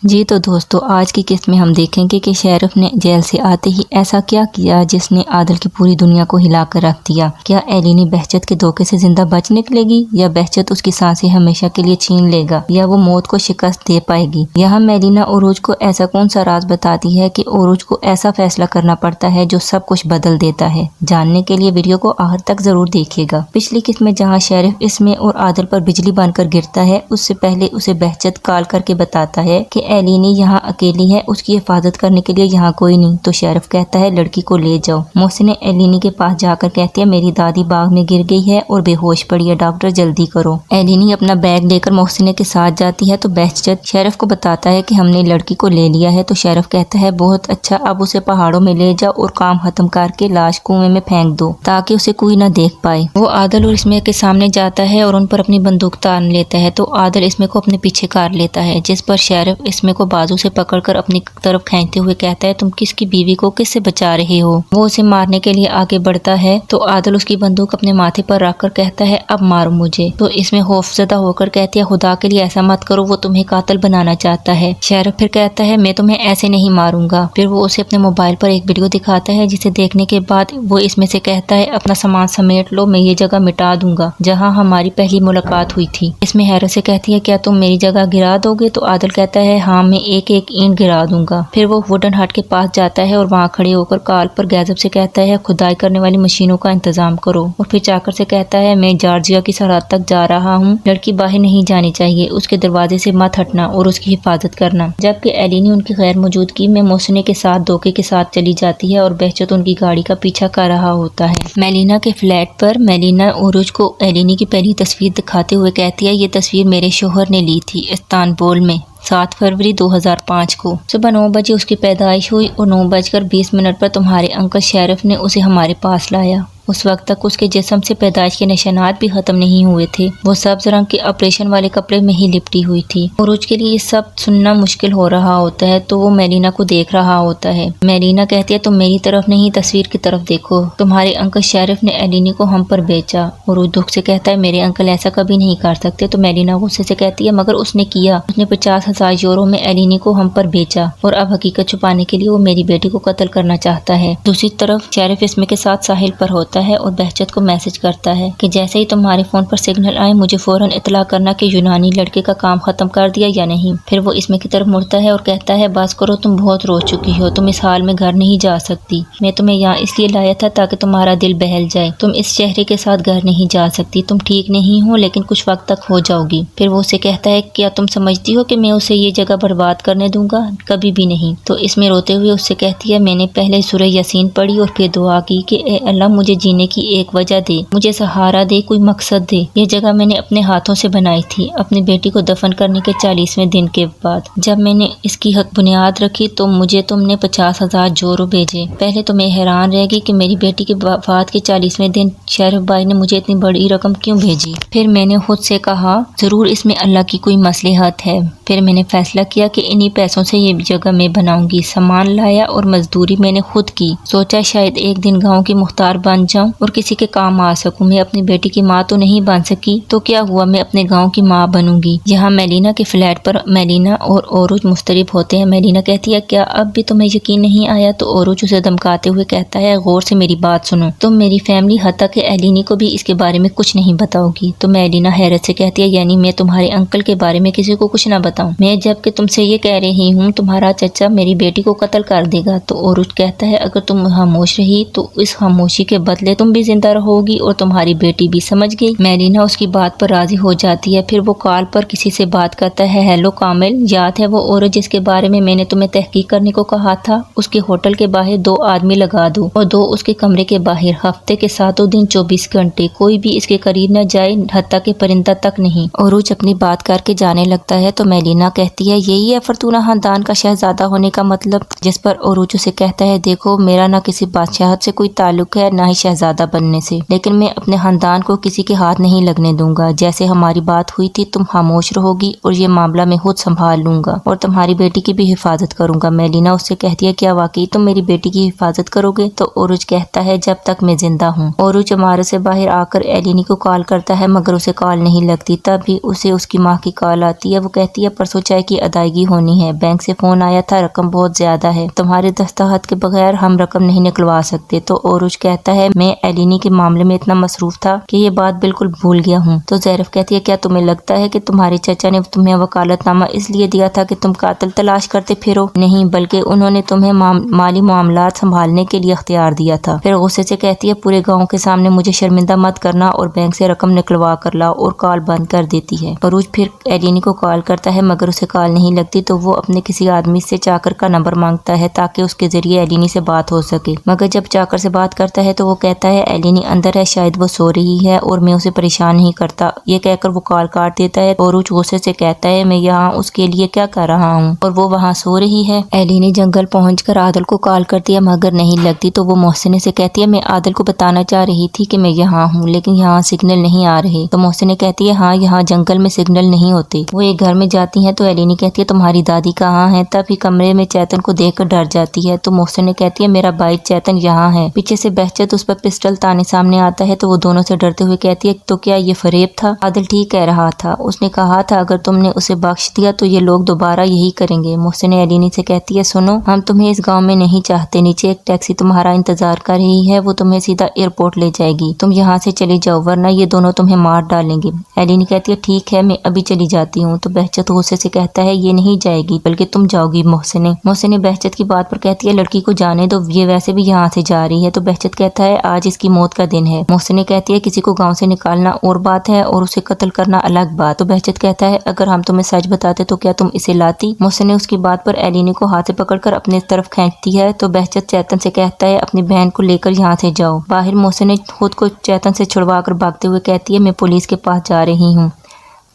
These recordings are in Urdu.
جی تو دوستو، آج کی قسط میں ہم دیکھیں گے کہ شیرف نے جیل سے آتے ہی ایسا کیا کیا جس نے عادل کی پوری دنیا کو ہلا کر رکھ دیا۔ کیا ایلینی بہجت کے دھوکے سے زندہ بچ نکلے گی یا بہجت اس کی سانسیں ہمیشہ کے لیے چھین لے گا یا وہ موت کو شکست دے پائے گی؟ یہاں میلینا عروج کو ایسا کون سا راز بتاتی ہے کہ عروج کو ایسا فیصلہ کرنا پڑتا ہے جو سب کچھ بدل دیتا ہے؟ جاننے کے لیے ویڈیو کو آخر تک ضرور دیکھیے گا۔ پچھلی قسط میں جہاں شیرف اس میں اور عادل پر بجلی بن کر گرتا ہے، اس سے پہلے اسے بہجت کال کر کے بتاتا ہے کہ ایلینی یہاں اکیلی ہے، اس کی حفاظت کرنے کے لیے یہاں کوئی نہیں۔ تو شیرف کہتا ہے لڑکی کو لے جاؤ۔ محسن ایلینی کے پاس جا کر کہتی ہے میری دادی باغ میں گر گئی ہے اور بے ہوش پڑی ہے، ڈاکٹر جلدی کرو۔ ایلینی اپنا بیگ لے کر محسن کے ساتھ جاتی ہے تو بہجت شیرف کو بتاتا ہے کہ ہم نے لڑکی کو لے لیا ہے۔ تو شیرف کہتا ہے بہت اچھا، اب اسے پہاڑوں میں لے جاؤ اور کام ختم کر کے لاش کنویں میں پھینک دو تاکہ اسے کوئی نہ دیکھ پائے۔ وہ عادل اور اسمیہ کے سامنے جاتا ہے اور ان پر اپنی بندوق تان لیتا ہے تو عادل اسمیہ کو اپنے پیچھے کر لیتا ہے، جس پر شیرف اسمیہ کو بازو سے پکڑ کر اپنی طرف کھینچتے ہوئے کہتا ہے تم کس کی بیوی کو کس سے بچا رہے ہو؟ وہ اسے مارنے کے لیے آگے بڑھتا ہے تو عادل اس کی بندوق اپنے ماتھے پر رکھ کر کہتا ہے اب مارو مجھے۔ تو اسمیہ خوفزدہ ہو کر کہتی ہے خدا کے لیے ایسا مت کرو، وہ تمہیں قاتل بنانا چاہتا ہے۔ شیرف پھر کہتا ہے میں تمہیں ایسے نہیں ماروں گا۔ پھر وہ اسے اپنے موبائل پر ایک ویڈیو دکھاتا ہے جسے دیکھنے کے بعد وہ اسمیہ سے کہتا ہے اپنا سامان سمیٹ لو، میں یہ جگہ مٹا دوں گا جہاں ہماری پہلی ملاقات ہوئی تھی۔ اسمیہ حیرت سے کہتی ہے کیا تم میری جگہ گرا دو گے؟ تو عادل کہتا ہے ہاں، میں ایک ایک اینٹ گرا دوں گا۔ پھر وہ ووڈن ہٹ کے پاس جاتا ہے اور وہاں کھڑے ہو کر کال پر گیزب سے کہتا ہے کھدائی کرنے والی مشینوں کا انتظام کرو، اور پھر چاکر سے کہتا ہے میں جارجیا کی سرحد تک جا رہا ہوں، لڑکی باہر نہیں جانی چاہیے، اس کے دروازے سے مت ہٹنا اور اس کی حفاظت کرنا۔ جبکہ ایلینی ان کی غیر موجودگی میں محسن کے ساتھ دھوکے کے ساتھ چلی جاتی ہے اور بہجت ان کی گاڑی کا پیچھا کر رہا ہوتا ہے۔ میلینا کے فلیٹ پر میلینا عروج کو ایلینی کی پہلی تصویر دکھاتے ہوئے کہتی ہے یہ تصویر میرے شوہر نے لی تھی استنبول میں 7 فروری 2005 کو۔ صبح 9 بجے اس کی پیدائش ہوئی اور 9:20 پر تمہارے انکل شیرف نے اسے ہمارے پاس لایا۔ اس وقت تک اس کے جسم سے پیدائش کے نشانات بھی ختم نہیں ہوئے تھے، وہ سبز رنگ کے آپریشن والے کپڑے میں ہی لپٹی ہوئی تھی۔ عروج کے لیے یہ سب سننا مشکل ہو رہا ہوتا ہے تو وہ میلینا کو دیکھ رہا ہوتا ہے۔ میلینا کہتی ہے تم میری طرف نہیں تصویر کی طرف دیکھو، تمہارے انکل شیرف نے ایلینی کو ہم پر بیچا۔ عروج دکھ سے کہتا ہے میرے انکل ایسا کبھی نہیں کر سکتے۔ تو میلینا غصے سے کہتی ہے مگر اس نے کیا، اس نے 50,000 یورو میں ایلینی کو ہم پر بیچا اور اب حقیقت چھپانے کے لیے وہ میری بیٹی کو قتل کرنا چاہتا ہے۔ دوسری طرف شیرف اسمیہ کے ساتھ ساحل پر ہوتا ہے اور بہجت کو میسج کرتا ہے کہ جیسے ہی تمہارے فون پر سگنل آئے مجھے فوراً اطلاع کرنا کہ یونانی لڑکے کا کام ختم کر دیا یا نہیں۔ پھر وہ اسمیہ کی طرف مڑتا ہے اور کہتا ہے بس کرو، تم بہت رو چکی ہو، تم اس حال میں گھر نہیں جا سکتی، میں تمہیں یہاں اس لیے لایا تھا تاکہ تمہارا دل بہل جائے، تم اس چہرے کے ساتھ گھر نہیں جا سکتی، تم ٹھیک نہیں ہو لیکن کچھ وقت تک ہو جاؤ گی۔ پھر وہ اسے کہتا ہے کیا تم سمجھتی ہو کہ میں اسے یہ جگہ برباد کرنے دوں گا؟ کبھی بھی نہیں۔ تو اسمیہ روتے ہوئے اس سے کہتی ہے میں نے پہلے سورہ یاسین پڑھی اور پھر دعا کی کہ اے اللہ مجھے جینے کی ایک وجہ دے، مجھے سہارا دے، کوئی مقصد دے۔ یہ جگہ میں نے اپنے ہاتھوں سے بنائی تھی اپنی بیٹی کو دفن کرنے کے 40ویں دن کے بعد۔ جب میں نے اس کی حق بنیاد رکھی تو مجھے تم نے 50,000 یورو بھیجے۔ پہلے تو میں حیران رہ گئی کہ میری بیٹی کی وفات کے 40ویں دن شیرف بھائی نے مجھے اتنی بڑی رقم کیوں بھیجی؟ پھر میں نے خود سے کہا ضرور اس میں اللہ کی کوئی مصلحت ہے۔ پھر میں نے فیصلہ کیا کہ انہی پیسوں سے یہ جگہ میں بناؤں گی۔ سامان لایا اور مزدوری میں نے خود کی، سوچا شاید ایک دن گاؤں کی مختار بن جاؤں اور کسی کے کام آ سکوں۔ میں اپنی بیٹی کی ماں تو نہیں بن سکی تو کیا ہوا، میں اپنے گاؤں کی ماں بنوں گی۔ یہاں میلینا کے فلیٹ پر میلینا اور عروج مضطرب ہوتے ہیں۔ میلینا کہتی ہے کیا اب بھی تمہیں یقین نہیں آیا؟ تو عروج اسے دھمکاتے ہوئے کہتا ہے غور سے میری بات سنو، تم میری فیملی حتیٰ کہ ایلینی کو بھی اس کے بارے میں کچھ نہیں بتاؤ گی؟ تو میلینا حیرت سے کہتی ہے یعنی میں تمہارے انکل کے بارے میں کسی کو کچھ نہ بتاؤں؟ میں جب کہ تم سے یہ کہہ رہی ہوں تمہارا چچا میری بیٹی کو قتل کر دے گا۔ تو عروج کہتا ہے اگر تم خاموش رہی تو اس خاموشی کے بدلے تم بھی زندہ رہو گی اور تمہاری بیٹی بھی۔ سمجھ گئی؟ میلینا اس کی بات پر راضی ہو جاتی ہے۔ پھر وہ کال پر کسی سے بات کرتا ہے ہیلو کامل، یاد ہے وہ عورت جس کے بارے میں نے تمہیں تحقیق کرنے کو کہا تھا؟ اس کے ہوٹل کے باہر 2 آدمی لگا دو اور 2 اس کے کمرے کے باہر، ہفتے کے 7 دن 24 گھنٹے، کوئی بھی اس کے قریب نہ جائے حتیٰ کہ پرندہ تک نہیں۔ عروج اپنی بات کر کے جانے لگتا ہے تو میلینا کہتی ہے یہی ہے فرتونہ خاندان کا شہزادہ ہونے کا مطلب؟ جس پر عروج اسے کہتا ہے دیکھو میرا نہ کسی بادشاہت سے کوئی تعلق ہے نہ ہی شہزادہ بننے سے، لیکن میں اپنے خاندان کو کسی کے ہاتھ نہیں لگنے دوں گا۔ جیسے ہماری بات ہوئی تھی تم خاموش رہو گی اور یہ معاملہ میں خود سنبھال لوں گا اور تمہاری بیٹی کی بھی حفاظت کروں گا۔ میلینا اس سے کہتی ہے کیا واقعی تم میری بیٹی کی حفاظت کرو گے؟ تو اوروچ کہتا ہے جب تک میں زندہ ہوں۔ اوروچ عمارت سے باہر آ کر ایلینی کو کال کرتا ہے مگر اسے کال نہیں لگتی۔ تب ہی اسے اس کی ماں کی کال آتی ہے۔ وہ کہتی ہے پرسوں چائے کی ادائیگی ہونی ہے، بینک سے فون آیا تھا، رقم بہت زیادہ ہے، تمہارے دستخط کے بغیر ہم رقم نہیں نکلوا سکتے۔ تو اوروچ کہتا ہے میں ایلینی کے معاملے میں اتنا مصروف تھا کہ یہ بات بالکل بھول گیا ہوں۔ تو زیرف کہتی ہے کیا تمہیں لگتا ہے کہ تمہارے چچا نے تمہیں وکالت نامہ اس لیے دیا تھا کہ تم قاتل تلاش کرتے پھرو؟ نہیں، بلکہ انہوں نے تمہیں مالی معاملات سنبھالنے کے لیے اختیار دیا تھا۔ پھر غصے سے کہتی ہے پورے گاؤں کے سامنے مجھے شرمندہ مت کرنا اور بینک سے رقم نکلوا کر لاؤ، اور کال بند کر دیتی ہے۔ اوروچ پھر ایلینی کو کال کرتا ہے مگر اسے کال نہیں لگتی۔ تو وہ اپنے کسی آدمی سے چاکر کا نمبر مانگتا ہے تاکہ اس کے ذریعے ایلینی سے بات ہو سکے، مگر جب چاکر سے بات کرتا ہے تو وہ کہتا ہے ایلینی اندر ہے، شاید وہ سو رہی ہے اور میں اسے پریشان نہیں کرتا۔ یہ کہہ کر وہ کال کاٹ دیتا ہے۔ اوروچ غصے سے کہتا ہے میں یہاں اس کے لیے کیا کر رہا ہوں اور وہ وہاں سو رہی ہے۔ ایلینی جنگل پہنچ کر عادل کو کال کرتی ہے مگر نہیں لگتی۔ تو وہ محسن سے کہتی ہے میں عادل کو بتانا چاہ رہی تھی کہ میں یہاں ہوں لیکن یہاں سگنل نہیں آ رہے۔ تو محسن کہتی ہے ہاں یہاں جنگل میں سگنل نہیں ہوتے۔ وہ ایک گھر میں جاتی ہیں تو ایلینی کہتی ہے تمہاری دادی کہاں ہے؟ تب ہی کمرے میں چیتن کو دیکھ کر ڈر جاتی ہے۔ تو محسن کہتی ہے میرا بھائی چیتن یہاں ہے۔ پیچھے سے بہچت اس پر پسٹل تانے سامنے آتا ہے تو وہ دونوں سے ڈرتے ہوئے کہتی ہے تو کیا یہ فریب تھا؟ عادل ٹھیک کہہ رہا تھا، اس نے کہا تھا اگر تم نے اسے بخش دیا تو یہ لوگ دوبارہ یہی کریں گے۔ محسن ایلینی سے کہتی ہے سنو ہم تمہیں اس گاؤں میں نہیں چاہتے، نیچے ایک ٹیکسی تمہارا انتظار کر رہی ہے، وہ تمہیں سیدھا ایئرپورٹ لے جائے گی، تم یہاں سے چلی جاؤ ورنہ یہ دونوں تمہیں مار ڈالیں گے۔ ایلینی کہتی ہے ٹھیک ہے میں ابھی چلی جاتی ہوں۔ تو بہچت غصے سے کہتا ہے یہ نہیں جائے گی بلکہ تم جاؤ گی۔ محسن بہچت کی بات پر کہتی ہے لڑکی کو جانے دو، یہ ویسے بھی یہاں سے جا رہی ہے۔ تو بہچت کہتا ہے آج اس کی موت کا دن ہے۔ محسن کہتی ہے کسی کو گاؤں سے نکالنا اور بات ہے اور اسے قتل کرنا الگ بات۔ تو بہچت کہتا ہے اگر ہم تمہیں سچ بتاتے تو کیا تم اسے لاتی؟ محسن اس کی بات پر ایلینی کو ہاتھ سے پکڑ کر اپنے طرف کھینچتی ہے۔ تو بہچت چیتن سے کہتا ہے اپنی بہن کو لے کر یہاں سے جاؤ۔ باہر محسن خود کو چیتن سے چھڑوا کر بھاگتے ہوئے کہتی ہے میں پولیس کے پاس جا رہی ہوں۔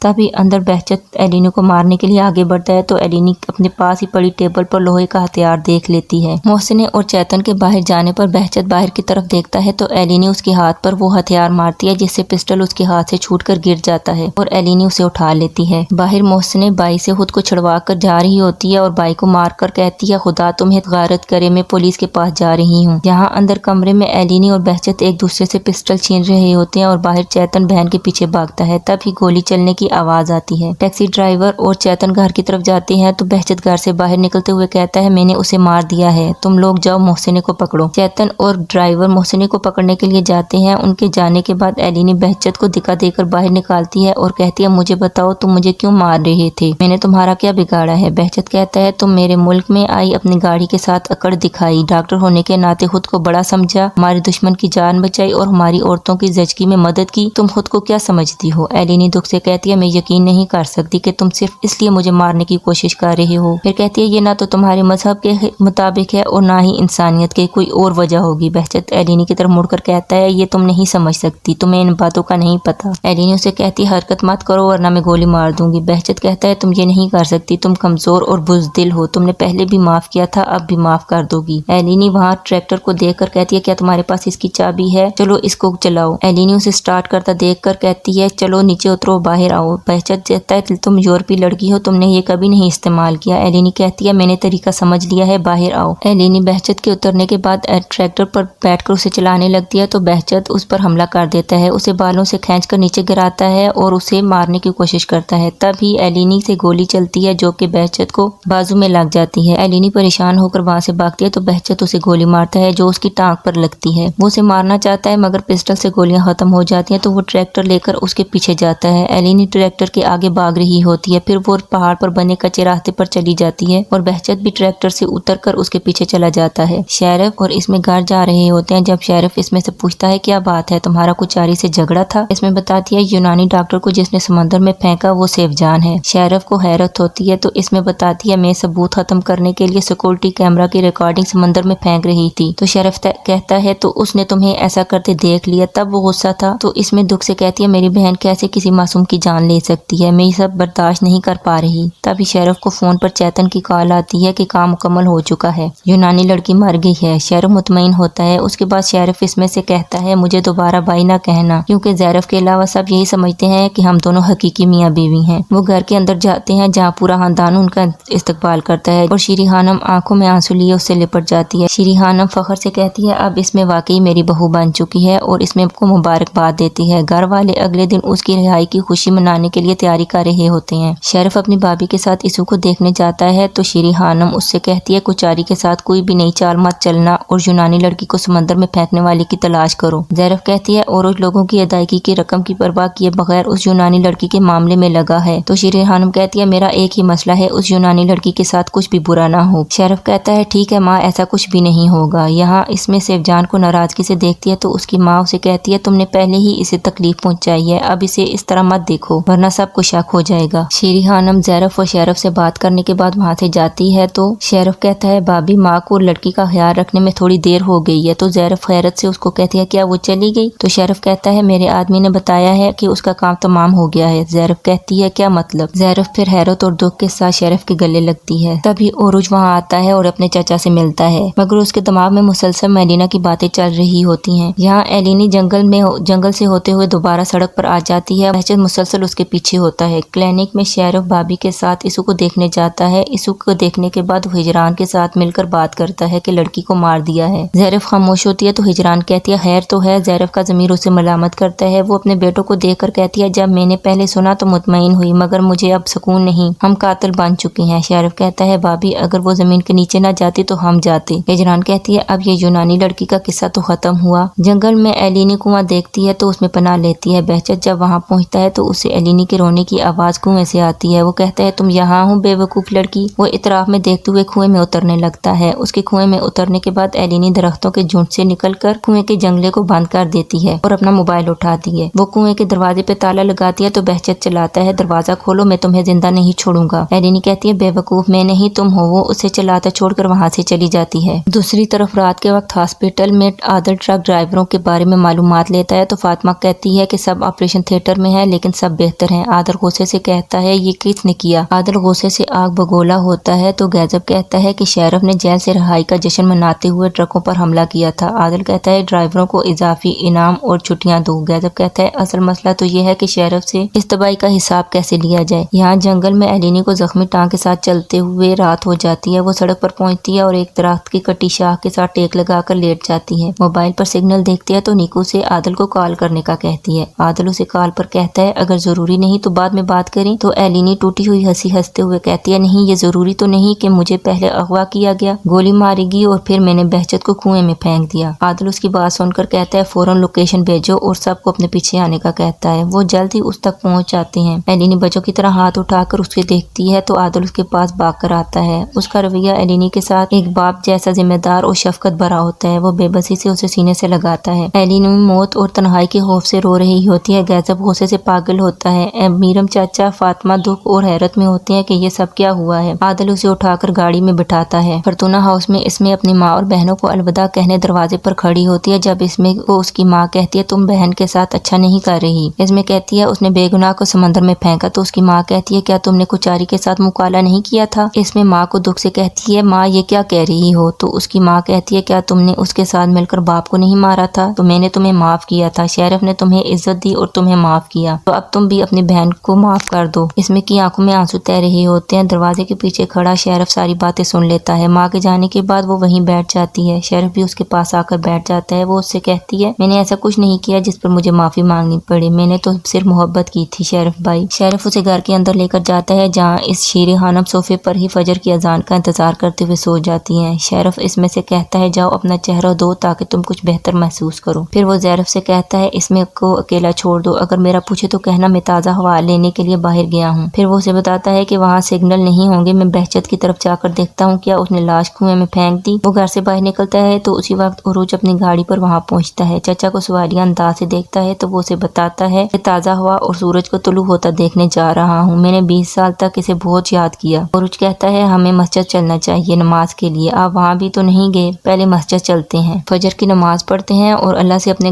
تبھی اندر بہچت ایلینی کو مارنے کے لیے آگے بڑھتا ہے تو ایلینی اپنے پاس ہی پڑی ٹیبل پر لوہے کا ہتھیار دیکھ لیتی ہے۔ محسن اور چیتن کے باہر جانے پر بہچت باہر کی طرف دیکھتا ہے تو ایلینی اس کے ہاتھ پر وہ ہتھیار مارتی ہے جس سے پسٹل اس کے ہاتھ سے چھوٹ کر گر جاتا ہے اور ایلینی اسے اٹھا لیتی ہے۔ باہر محسن بائی سے خود کو چھڑوا کر جا رہی ہوتی ہے اور بائی کو مار کر کہتی ہے خدا تمہیں غارت کرے میں پولیس کے پاس جا رہی ہوں۔ یہاں اندر کمرے میں ایلینی اور بہچت ایک دوسرے سے پسٹل چھین رہے ہوتے ہیں اور باہر چیتن بہن کے پیچھے بھاگتا ہے۔ تب ہی گولی چلنے کی آواز آتی ہے۔ ٹیکسی ڈرائیور اور چیتن گھر کی طرف جاتے ہیں تو بہچت گھر سے باہر نکلتے ہوئے کہتا ہے میں نے اسے مار دیا ہے، تم لوگ جاؤ محسن کو پکڑو۔ چیتن اور ڈرائیور محسن کو پکڑنے کے لیے جاتے ہیں۔ ان کے جانے کے بعد ایلینی بہچت کو دھکا دے کر باہر نکالتی ہے اور کہتی ہے مجھے بتاؤ تم مجھے کیوں مار رہے تھے، میں نے تمہارا کیا بگاڑا ہے؟ بہچت کہتا ہے تم میرے ملک میں آئی، اپنی گاڑی کے ساتھ اکڑ دکھائی، ڈاکٹر ہونے کے ناطے خود کو بڑا سمجھا، ہمارے دشمن کی جان بچائی اور ہماری عورتوں کی زچگی میں مدد کی، تم خود کو کیا سمجھتی ہو؟ ایلینی دکھ سے کہتی ہے میں یقین نہیں کر سکتی کہ تم صرف اس لیے مجھے مارنے کی کوشش کر رہے ہو۔ پھر کہتی ہے یہ نہ تو تمہارے مذہب کے مطابق ہے اور نہ ہی انسانیت کے، کوئی اور وجہ ہوگی۔ بہچت ایلینی کی طرف مڑ کر کہتا ہے یہ تم نہیں سمجھ سکتی، تمہیں ان باتوں کا نہیں پتا۔ ایلینی اسے کہتی ہے حرکت مت کرو ورنہ میں گولی مار دوں گی۔ بہچت کہتا ہے تم یہ نہیں کر سکتی، تم کمزور اور بزدل ہو، تم نے پہلے بھی معاف کیا تھا اب بھی معاف کر دو گی۔ ایلینی وہاں ٹریکٹر کو دیکھ کر کہتی ہے کیا تمہارے پاس اس کی چابی ہے؟ چلو اس کو چلاؤ۔ ایلینی اسے سٹارٹ کرتا دیکھ کر کہتی ہے چلو نیچے اترو باہر آؤ۔ بہچت کہتا ہے تم یورپی لڑکی ہو، تم نے یہ کبھی نہیں استعمال کیا۔ ایلینی کہتی ہے میں نے طریقہ سمجھ لیا ہے، باہر آؤ۔ ایلینی بہچت کے اترنے کے بعد ٹریکٹر پر بیٹھ کر اسے چلانے لگتی ہے تو بہچت اس پر حملہ کر دیتا ہے، اسے بالوں سے کھینچ کر نیچے گراتا ہے اور اسے مارنے کی کوشش کرتا ہے۔ تب ہی ایلینی سے گولی چلتی ہے جو کہ بہچت کو بازو میں لگ جاتی ہے۔ ایلینی پریشان ہو کر وہاں سے بھاگتی ہے تو بہچت اسے گولی مارتا ہے جو اس کی ٹانگ پر لگتی ہے۔ وہ اسے مارنا چاہتا ہے مگر پسٹل سے گولیاں ختم ہو جاتی ہیں تو وہ ٹریکٹر لے کر اس کے پیچھے جاتا ہے۔ ایلینی ٹریکٹر کے آگے بھاگ رہی ہوتی ہے، پھر وہ پہاڑ پر بنے کچے راستے پر چلی جاتی ہے اور بہچت بھی ٹریکٹر سے اتر کر اس کے پیچھے چلا جاتا ہے۔ شیرف اور اس میں گھر جا رہے ہوتے ہیں جب شیرف اس میں سے پوچھتا ہے کیا بات ہے، تمہارا کچاری سے جھگڑا تھا؟ اس میں بتاتی ہے یونانی ڈاکٹر کو جس نے سمندر میں پھینکا وہ سیف جان ہے۔ شیرف کو حیرت ہوتی ہے تو اس میں بتاتی ہے میں ثبوت ختم کرنے کے لیے سیکورٹی کیمرہ کی ریکارڈنگ سمندر میں پھینک رہی تھی۔ تو شیرف کہتا ہے تو اس نے تمہیں ایسا کرتے دیکھ لیا تب وہ غصہ تھا؟ تو اس میں دکھ سے کہتی ہے میری بہن کیسے کسی معصوم کی جان جان لے سکتی ہے، میں یہ سب برداشت نہیں کر پا رہی۔ تبھی شیرف کو فون پر چیتن کی کال آتی ہے کہ کام مکمل ہو چکا ہے، یونانی لڑکی مر گئی ہے۔ شیرف مطمئن ہوتا ہے۔ اس کے بعد شیرف اس میں سے کہتا ہے مجھے دوبارہ بائی نہ کہنا، کیونکہ زیرف کے علاوہ سب یہی سمجھتے ہیں کہ ہم دونوں حقیقی میاں بیوی ہیں۔ وہ گھر کے اندر جاتے ہیں جہاں پورا خاندان ان کا استقبال کرتا ہے اور شیری خانم آنکھوں میں آنسو لیے اس سے لپٹ جاتی ہے۔ شیری خانم فخر سے کہتی ہے اب اس میں واقعی میری بہو بن چکی ہے اور اس میں کو مبارکباد دیتی ہے۔ گھر والے اگلے دن اس کی رہائی کی خوشی منانے کے لیے تیاری کر رہے ہوتے ہیں۔ شیرف اپنی بھابھی کے ساتھ اسو کو دیکھنے جاتا ہے تو شیری خانم اس سے کہتی ہے کچاری کے ساتھ کوئی بھی نئی چال مت چلنا اور یونانی لڑکی کو سمندر میں پھینکنے والے کی تلاش کرو۔ زیرف کہتی ہے اور اس لوگوں کی ادائیگی کی رقم کی پرواہ کیے بغیر اس یونانی لڑکی کے معاملے میں لگا ہے۔ تو شیری خانم کہتی ہے میرا ایک ہی مسئلہ ہے، اس یونانی لڑکی کے ساتھ کچھ بھی برا نہ ہو۔ شیرف کہتا ہے ٹھیک ہے ماں، ایسا کچھ بھی نہیں ہوگا۔ یہاں اس میں سیف جان کو ناراضگی سے دیکھتی ہے تو اس کی ماں اسے کہتی ہے تم نے پہلے ہی اسے تکلیف پہنچائی ہے، اب اسے اس طرح مت دیکھو ورنہ سب کو شک ہو جائے گا۔ شیری خانم زیرف اور شیرف سے بات کرنے کے بعد وہاں سے جاتی ہے تو شیرف کہتا ہے بھابھی ماں کو لڑکی کا خیال رکھنے میں تھوڑی دیر ہو گئی ہے، تو زیرف حیرت سے اس کو کہتی ہے کیا وہ چلی گئی؟ تو شیرف کہتا ہے میرے آدمی نے بتایا ہے کہ اس کا کام تمام ہو گیا ہے۔ زیرف کہتی ہے کیا مطلب؟ زیرف پھر حیرت اور دکھ کے ساتھ شیرف کے گلے لگتی ہے۔ تبھی عروج وہاں آتا ہے اور اپنے چچا سے ملتا ہے، مگر اس کے دماغ میں مسلسل میلینا کی باتیں چل رہی ہوتی ہیں۔ یہاں ایلینی جنگل سے ہوتے ہوئے دوبارہ سڑک پر آ جاتی ہے، بہجت مسلسل اس کے پیچھے ہوتا ہے۔ کلینک میں شیرف بھابھی کے ساتھ اسو کو دیکھنے جاتا ہے۔ اسو کو دیکھنے کے بعد وہ ہجران کے ساتھ مل کر بات کرتا ہے کہ لڑکی کو مار دیا ہے۔ زیرف خاموش ہوتی ہے تو ہجران کہتی ہے خیر تو ہے۔ زیرف کا ضمیر اسے ملامت کرتا ہے۔ وہ اپنے بیٹوں کو دیکھ کر کہتی ہے جب میں نے پہلے سنا تو مطمئن ہوئی، مگر مجھے اب سکون نہیں، ہم قاتل بن چکے ہیں۔ شیرف کہتا ہے بھابھی اگر وہ زمین کے نیچے نہ جاتی تو ہم جاتے۔ ہجران کہتی ہے اب یہ یونانی لڑکی کا قصہ تو ختم ہوا۔ جنگل میں ایلینی کنواں دیکھتی ہے تو اس میں پناہ لیتی ہے۔ بہجت جب وہاں پہنچتا ہے تو اسے ایلینی کے رونے کی آواز کنویں سے آتی ہے۔ وہ کہتا ہے تم یہاں ہو بے وقوف لڑکی۔ وہ اطراف میں دیکھتے ہوئے کنویں میں اترنے لگتا ہے۔ اس کے کنویں میں اترنے کے بعد ایلینی درختوں کے جھنڈ سے نکل کر کنویں کے جنگلے کو بند کر دیتی ہے اور اپنا موبائل اٹھاتی ہے۔ وہ کنویں کے دروازے پہ تالا لگاتی ہے تو بہجت چلاتا ہے دروازہ کھولو، میں تمہیں زندہ نہیں چھوڑوں گا۔ ایلینی کہتی ہے بے وقوف میں نہیں تم ہو۔ وہ اسے چلاتا چھوڑ کر وہاں سے چلی جاتی ہے۔ دوسری طرف رات کے وقت ہاسپٹل میں عادل ٹرک ڈرائیوروں کے بارے میں معلومات لیتا ہے تو فاطمہ کہتی ہے کہ سب آپریشن تھیٹر میں ہے لیکن سب بہتر ہیں۔ عادل غصے سے کہتا ہے یہ کس نے کیا؟ عادل غصے سے آگ بگولا ہوتا ہے تو گیزب کہتا ہے کہ شیرف نے جیل سے رہائی کا جشن مناتے ہوئے ٹرکوں پر حملہ کیا تھا۔ عادل کہتا ہے ڈرائیوروں کو اضافی انعام اور چھٹیاں دو۔ گیزب کہتا ہے اصل مسئلہ تو یہ ہے کہ شیرف سے اس تباہی کا حساب کیسے لیا جائے۔ یہاں جنگل میں ایلینی کو زخمی ٹانگ کے ساتھ چلتے ہوئے رات ہو جاتی ہے۔ وہ سڑک پر پہنچتی ہے اور ایک درخت کی کٹی شاخ کے ساتھ ٹیک لگا کر لیٹ جاتی ہے۔ موبائل پر سگنل دیکھتی ہے تو نیکو سے عادل کو کال کرنے کا کہتی ہے۔ عادل اسے کال پر کہتا ہے اگر ضروری نہیں تو بعد میں بات کریں۔ تو ایلینی ٹوٹی ہوئی ہنسی ہنستے ہوئے کہتی ہے نہیں یہ ضروری تو نہیں کہ مجھے پہلے اغوا کیا گیا، گولی ماری گئی اور پھر میں نے بہجت کو کنویں میں پھینک دیا۔ عادل اس کی بات سن کر کہتا ہے فوراً لوکیشن بھیجو اور سب کو اپنے پیچھے آنے کا کہتا ہے۔ وہ جلد ہی اس تک پہنچ جاتے ہیں۔ ایلینی بچوں کی طرح ہاتھ اٹھا کر اسے دیکھتی ہے تو عادل اس کے پاس بھاگ کر آتا ہے۔ اس کا رویہ ایلینی کے ساتھ ایک باپ جیسا ذمہ دار اور شفقت بھرا ہوتا ہے۔ وہ بے بسی سے اسے سینے سے لگاتا ہے۔ ایلینی موت اور تنہائی کے خوف سے رو رہی ہوتی ہے۔ گیزب غصے سے پاگل ہوتا ہے۔ میرم چاچا فاطمہ دکھ اور حیرت میں ہوتے ہیں کہ یہ سب کیا ہوا ہے۔ عادل اسے اٹھا کر گاڑی میں بٹھاتا ہے۔ فرتونہ ہاؤس میں اس میں اپنی ماں اور بہنوں کو الوداع کہنے دروازے پر کھڑی ہوتی ہے جب اس میں کو اس کی ماں کہتی ہے تم بہن کے ساتھ اچھا نہیں کر رہی۔ اس میں کہتی ہے اس نے بے گناہ کو سمندر میں پھینکا تو اس کی ماں کہتی ہے کیا تم نے کچاری کے ساتھ مکالمہ نہیں کیا تھا؟ اس میں ماں کو دکھ سے کہتی ہے ماں یہ کیا کہہ رہی ہو؟ تو اس کی ماں کہتی ہے کیا تم نے اس کے ساتھ مل کر باپ کو نہیں مارا تھا؟ تو میں نے تمہیں معاف کیا تھا، شیرف نے تمہیں عزت دی اور تمہیں معاف کیا، تو اب تم بھی اپنی بہن کو معاف کر دو۔ اس میں کی آنکھوں میں آنسو تہ رہے ہوتے ہیں۔ دروازے کے پیچھے کھڑا شیرف ساری باتیں سن لیتا ہے۔ ماں کے جانے کے بعد وہ وہیں بیٹھ جاتی ہے۔ شیرف بھی اس کے پاس آ کر بیٹھ جاتا ہے۔ وہ اس سے کہتی ہے میں نے ایسا کچھ نہیں کیا جس پر مجھے معافی مانگنی پڑے، میں نے تو صرف محبت کی تھی شیرف بھائی۔ شیرف اسے گھر کے اندر لے کر جاتا ہے جہاں اس شیری خانم صوفے پر ہی فجر کی اذان کا انتظار کرتے ہوئے سو جاتی ہیں۔ شیرف اس میں سے کہتا ہے جاؤ اپنا چہرہ دھو تاکہ تم کچھ بہتر محسوس کرو۔ پھر وہ زیرف سے کہتا ہے اس میں کو اکیلا چھوڑ دو، اگر میرا پوچھے تو کہنا میں تازہ ہوا لینے کے لیے باہر گیا ہوں۔ پھر وہ اسے بتاتا ہے کہ وہاں سگنل نہیں ہوں گے، میں بہجت کی طرف جا کر دیکھتا ہوں کیا اس نے لاش کنویں میں پھینک دی۔ وہ گھر سے باہر نکلتا ہے تو اسی وقت عروج اپنی گاڑی پر وہاں پہنچتا ہے۔ چچا کو سوالیہ انداز سے دیکھتا ہے تو وہ اسے بتاتا ہے کہ تازہ ہوا اور سورج کو طلوع ہوتا دیکھنے جا رہا ہوں، میں نے 20 سال تک اسے بہت یاد کیا۔ عروج کہتا ہے ہمیں مسجد چلنا چاہیے نماز کے لیے، آپ وہاں بھی تو نہیں گئے، پہلے مسجد چلتے ہیں، فجر کی نماز پڑھتے ہیں اور اللہ سے اپنے